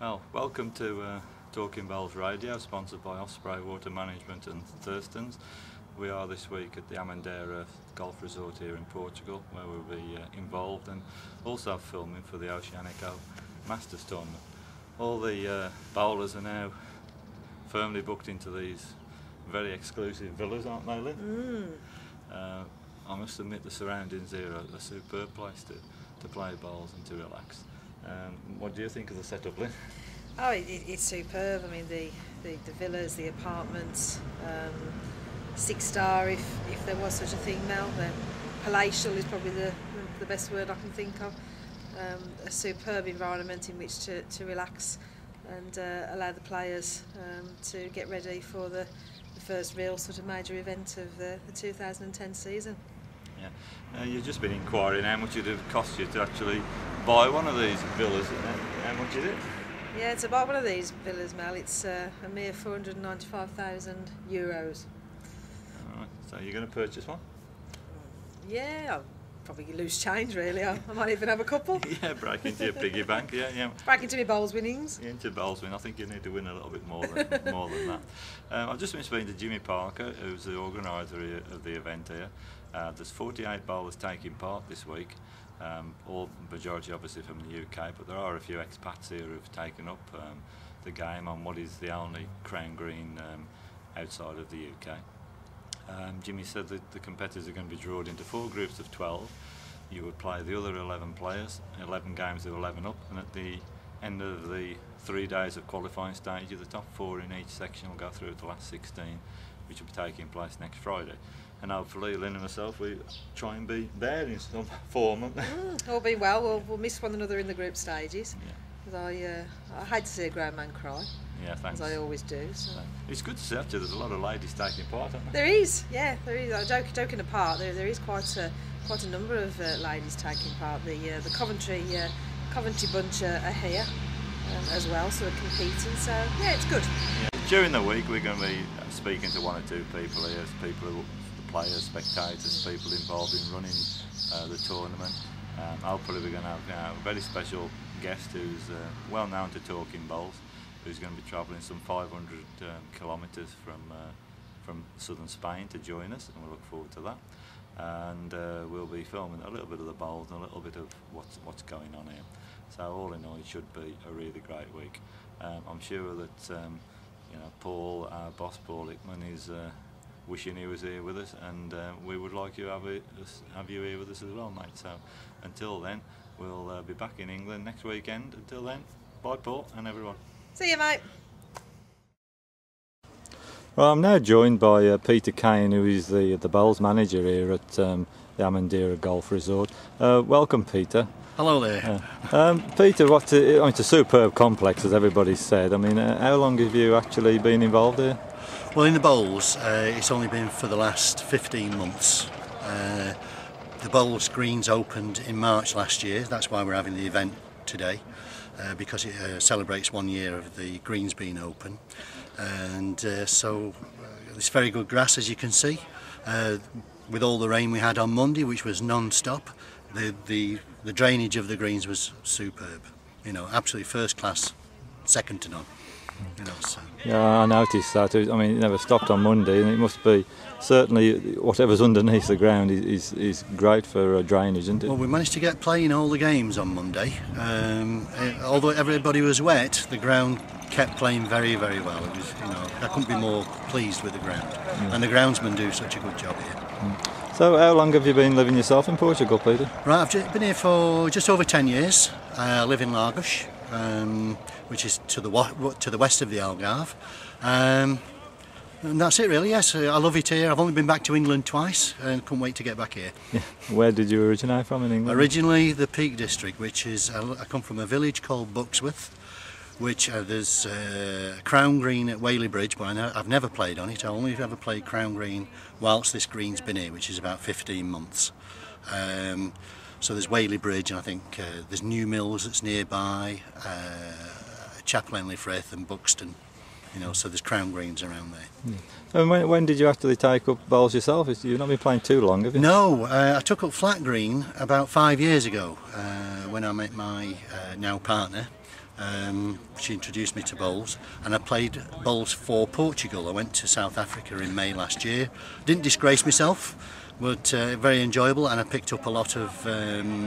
Well, welcome to Talking Bowls Radio, sponsored by Osprey Water Management and Thurston's. We are this week at the Amendeira Golf Resort here in Portugal, where we'll be involved and also filming for the Oceanico Masters tournament. All the bowlers are now firmly booked into these very exclusive villas, aren't they, Lynn? I must admit the surroundings here are a superb place to play bowls and to relax. What do you think of the setup, Lynn? Oh, it's superb. I mean, the villas, the apartments, 6-star if there was such a thing now. Palatial is probably the best word I can think of. A superb environment in which to relax and allow the players to get ready for the first real sort of major event of the 2010 season. Yeah, you've just been inquiring how much it would cost you to actually buy one of these villas. How much is it? Yeah, to buy one of these villas, Mel, it's a mere €495,000. Alright, so you're going to purchase one? Yeah, I'll probably lose change really. I might even have a couple. Yeah, break into your piggy bank. Yeah. Break into my bowls winnings. Yeah, into bowls win. I think you need to win a little bit more than that. I've just been speaking to Jimmy Parker, who's the organiser of the event here. There's 48 bowlers taking part this week. All majority obviously from the UK, but there are a few expats here who've taken up the game on what is the only crown green outside of the UK. Jimmy said that the competitors are going to be drawn into 4 groups of 12. You would play the other 11 players, 11 games of 11 up, and at the end of the 3 days of qualifying stage, the top 4 in each section will go through to the last 16, which will be taking place next Friday. And hopefully Lynn and myself, we try and be there in some form. All being well, we'll miss one another in the group stages. Yeah. I hate to see a grown man cry. Yeah, thanks. As I always do. So. It's good to see actually there's a lot of ladies taking part, aren't there? There is. Joking apart, there is quite a number of ladies taking part. The Coventry bunch are here as well, so we're competing. So yeah, it's good. Yeah. During the week, we're going to be speaking to 1 or 2 people here, players, spectators, people involved in running the tournament. Hopefully we're going to have a very special guest who's well known to Talking Bowls, who's going to be travelling some 500 kilometres from southern Spain to join us, and we'll look forward to that. And we'll be filming a little bit of the bowls and a little bit of what's going on here. So all in all, it should be a really great week. I'm sure that Paul, our boss, Paul Hickman, is wishing he was here with us, and we would like you to have you here with us as well, mate. So until then, we'll be back in England next weekend. Until then, bye Paul and everyone. See you, mate. Well, I'm now joined by Peter Kane, who is the bowls manager here at the Amendeira Golf Resort. Welcome, Peter. Hello there. Peter, it's a superb complex, as everybody's said. I mean, how long have you actually been involved here? Well, in the bowls, it's only been for the last 15 months. The bowls greens opened in March last year. That's why we're having the event today, because it celebrates 1 year of the greens being open. And so it's very good grass, as you can see. With all the rain we had on Monday, which was non-stop, the drainage of the greens was superb. Absolutely first class, second to none. So. Yeah, I noticed that. I mean, it never stopped on Monday, and it must be certainly whatever's underneath the ground is great for drainage, isn't it? Well, we managed to get playing all the games on Monday. Although everybody was wet, the ground kept playing very, very well. It was, I couldn't be more pleased with the ground, and the groundsmen do such a good job here. So, how long have you been living yourself in Portugal, Peter? Right, I've been here for just over 10 years. I live in Lagos, which is to the west of the Algarve. And that's it really, yes. I love it here. I've only been back to England twice and couldn't wait to get back here. Yeah. Where did you originate from in England? Originally the Peak District, which is, I come from a village called Buxworth, which there's Crown Green at Whaley Bridge, but I've never played on it. I only ever played Crown Green whilst this green's been here, which is about 15 months. So there's Whaley Bridge, and I think there's New Mills that's nearby, Chapel Henley Frith and Buxton. So there's Crown Greens around there. And when did you actually take up bowls yourself? You've not been playing too long, have you? No, I took up flat green about 5 years ago when I met my now partner. She introduced me to bowls, and I played bowls for Portugal. I went to South Africa in May last year. Didn't disgrace myself, but very enjoyable, and I picked up a lot of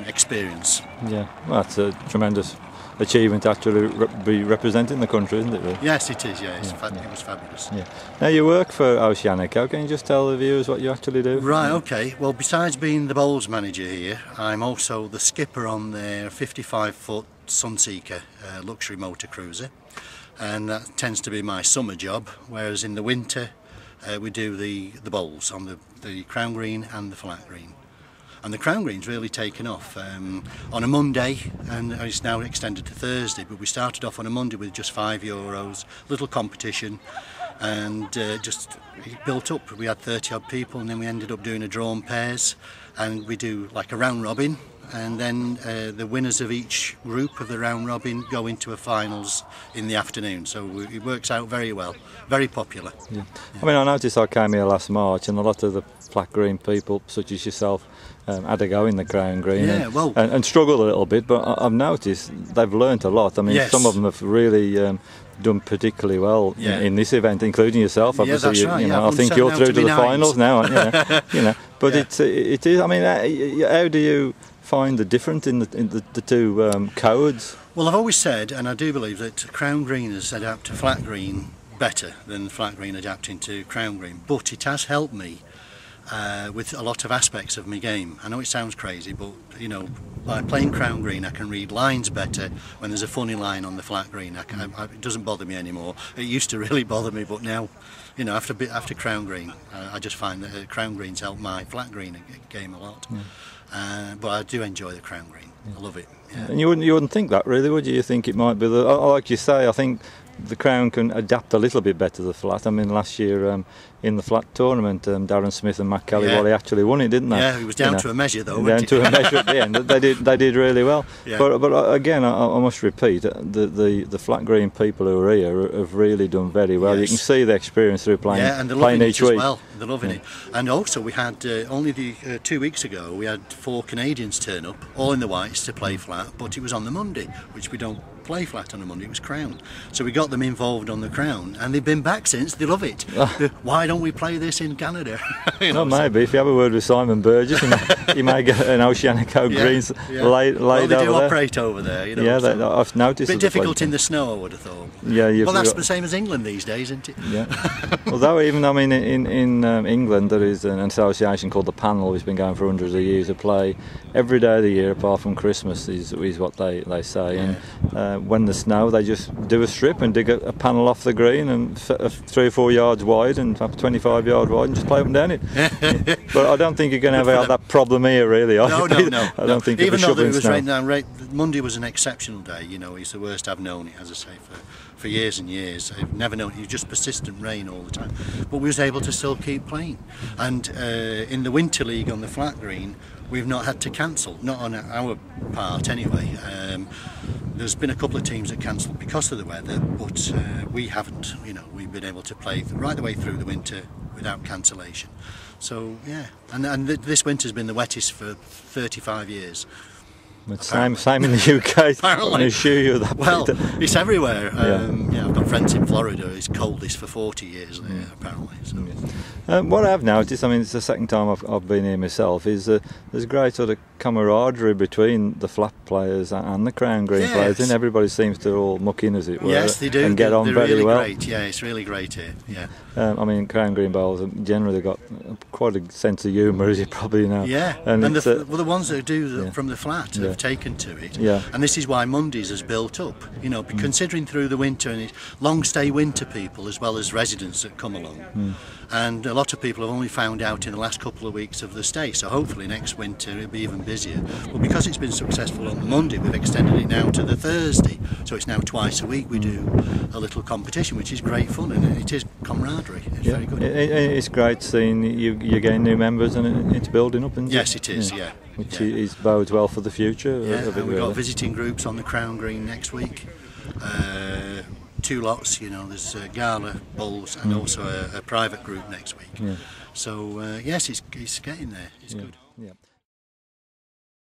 experience. Yeah, well, that's a tremendous achievement to actually be representing the country, isn't it, really? Yes, it is, yeah. It was fabulous. Yeah. Now, you work for Oceanico. Can you just tell the viewers what you actually do? Right, okay. Well, besides being the bowls manager here, I'm also the skipper on their 55-foot Sunseeker luxury motor cruiser, and that tends to be my summer job, whereas in the winter we do the bowls on the crown green and the flat green. And the crown green's really taken off on a Monday, and it's now extended to Thursday, but we started off on a Monday with just €5, little competition, and just it built up. We had 30 odd people, and then we ended up doing a drawn pairs, and we do like a round robin, and then the winners of each group of the round robin go into a finals in the afternoon. So it works out very well, very popular. Yeah. I mean, I noticed I came here last March, and a lot of the flat green people, such as yourself, had a go in the crown green, and struggled a little bit, but I've noticed they've learnt a lot. I mean, yes. Some of them have really done particularly well in this event, including yourself. Obviously, that's right. I think you're through to the finals now, aren't you? But it is. I mean, how do you find the difference in the two codes? Well, I've always said, and I do believe, that crown green has adapt to flat green better than flat green adapting to crown green, but it has helped me with a lot of aspects of my game. I know it sounds crazy, but by playing crown green I can read lines better when there's a funny line on the flat green. It doesn't bother me anymore. It used to really bother me, but now, after crown green, I just find that crown green's helped my flat green game a lot. But I do enjoy the crown green. I love it. Yeah. And you wouldn't think that, really, would you? You think it might be like you say, I think the crown can adapt a little bit better to the flat. I mean, last year in the flat tournament, Darren Smith and Matt Kelly, well, they actually won it, didn't they? Yeah, it was down to a measure, though. Down to a measure at the end. They did really well. Yeah. But again, I must repeat, the flat green people who are here have really done very well. Yes. You can see the experience through playing, and they're playing loving each it as week. well. They're loving it. And also, we had only 2 weeks ago, we had 4 Canadians turn up, all in the whites, to play flat, but it was on the Monday, which we don't play flat on a Monday. It was crown, so we got them involved on the crown, and they've been back since. They love it. Why don't we play this in Canada? Maybe if you have a word with Simon Burgess, you may get an Oceanico greens laid well, they do over operate there. over there. I've noticed. A bit difficult in the snow, I would have thought. Yeah, well, that's the same as England these days, isn't it? Yeah. Although even in England there is an association called the Panel, which has been going for hundreds of years, to play every day of the year apart from Christmas is what they say. Yeah. And when there's snow, they just do a strip and dig a panel off the green and 3 or 4 yards wide and 25 yards wide and just play up and down it. But I don't think you're going to have that problem here, really. No. I don't think even though it was raining down, Monday was an exceptional day. It's the worst I've known it, as I say, for years and years. I've never known it. It was just persistent rain all the time. But we was able to still keep playing. And in the Winter League on the flat green, we've not had to cancel, not on our part anyway. There's been a couple of teams that cancelled because of the weather, but we haven't. We've been able to play right the way through the winter without cancellation. So yeah, and this winter's been the wettest for 35 years. It's same in the UK. Apparently. I assure you that. Well, it's everywhere. I've got friends in Florida. It's coldest for 40 years there, apparently. So. What I've noticed, I mean, it's the second time I've been here myself, is there's a great sort of camaraderie between the flat players and the crown green players, and everybody seems to all muck in, as it were. Yes, they do. And get on very really well. Great. Yeah, it's really great here. Yeah. I mean, crown green bowlers have generally got quite a sense of humour, as you probably know. Yeah, and the ones that do from the flat have taken to it. Yeah. And this is why Mondays has built up. Considering through the winter, and it's long stay winter people as well as residents that come along. And a lot of people have only found out in the last couple of weeks of the stay, so hopefully next winter it'll be even busier. But because it's been successful on the Monday, we've extended it now to the Thursday, so it's now twice a week we do a little competition, which is great fun, and it is camaraderie. It's very good. It's great seeing you gain new members, and it's building up. Yes, it is. Yeah. Which is bodes well for the future. Yeah, and we've got visiting groups on the crown green next week. 2 lots, there's gala bowls and also a private group next week. Yeah. So yes, it's getting there. It's good. Yeah.